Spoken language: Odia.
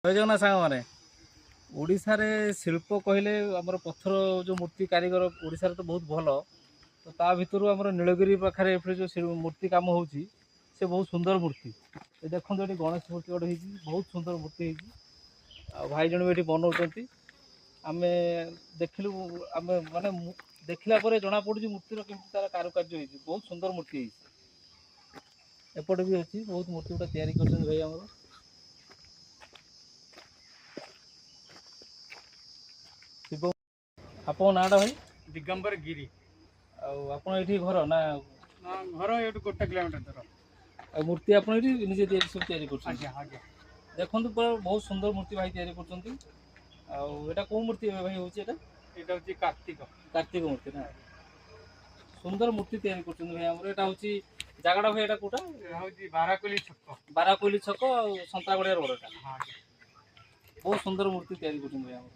ଜୟ ଜଗନ୍ନାଥ ସାଙ୍ଗମାନେ। ଓଡ଼ିଶାରେ ଶିଳ୍ପ କହିଲେ ଆମର ପଥର ଯେଉଁ ମୂର୍ତ୍ତି କାରିଗର ଓଡ଼ିଶାରେ ତ ବହୁତ ଭଲ। ତ ତା ଭିତରୁ ଆମର ନୀଳଗିରି ପାଖରେ ଏପଟେ ଯେଉଁ ମୂର୍ତ୍ତି କାମ ହେଉଛି ସେ ବହୁତ ସୁନ୍ଦର ମୂର୍ତ୍ତି। ଏ ଦେଖନ୍ତୁ ଏଠି ଗଣେଶ ମୂର୍ତ୍ତି ଗୋଟେ ହେଇଛି, ବହୁତ ସୁନ୍ଦର ମୂର୍ତ୍ତି ହେଇଛି। ଆଉ ଭାଇ ଜଣେ ବି ଏଠି ବନାଉଛନ୍ତି। ଆମେ ଦେଖିଲୁ, ଆମେ ମାନେ ଦେଖିଲା ପରେ ଜଣାପଡ଼ୁଛି ମୂର୍ତ୍ତିର କେମିତି ତାର କାରୁକାର୍ଯ୍ୟ ହେଇଛି। ବହୁତ ସୁନ୍ଦର ମୂର୍ତ୍ତି ହେଇଛି। ଏପଟେ ବି ଅଛି ବହୁତ ମୂର୍ତ୍ତି ଗୁଡ଼ା ତିଆରି କରିଛନ୍ତି ଭାଇ ଆମର। ଶିବ, ଆପଣଙ୍କ ନାଁଟା ଭାଇ? ଦିଗମ୍ବର ଗିରି। ଆଉ ଆପଣ ଏଠି ଘର ନା? ଘର ଏଇଠୁ 1 କିଲୋମିଟର ଦୂର। ଆଉ ମୂର୍ତ୍ତି ଆପଣ ଏଠି ନିଜେ ସବୁ ତିଆରି କରୁଛନ୍ତି? ଆଜ୍ଞା ଆଜ୍ଞା। ଦେଖନ୍ତୁ ପୁରା ବହୁତ ସୁନ୍ଦର ମୂର୍ତ୍ତି ଭାଇ ତିଆରି କରୁଛନ୍ତି। ଆଉ ଏଇଟା କୋଉ ମୂର୍ତ୍ତି ଭାଇ ହେଉଛି? ଏଇଟା ହଉଛି କାର୍ତ୍ତିକ ମୂର୍ତ୍ତି ନା? ସୁନ୍ଦର ମୂର୍ତ୍ତି ତିଆରି କରୁଛନ୍ତି ଭାଇ ଆମର। ଏଇଟା ହେଉଛି ଜାଗାଟା ଭାଇ, ଏଇଟା କୋଉଟା? ହଉଛି ବାରାକୁଲି ଛକ। ବାରାକୁଲି ଛକ ଆଉ ସନ୍ତାଗଡ଼ିଆ ରୋଡଟା। ବହୁତ ସୁନ୍ଦର ମୂର୍ତ୍ତି ତିଆରି କରୁଛନ୍ତି ଭାଇ ଆମର।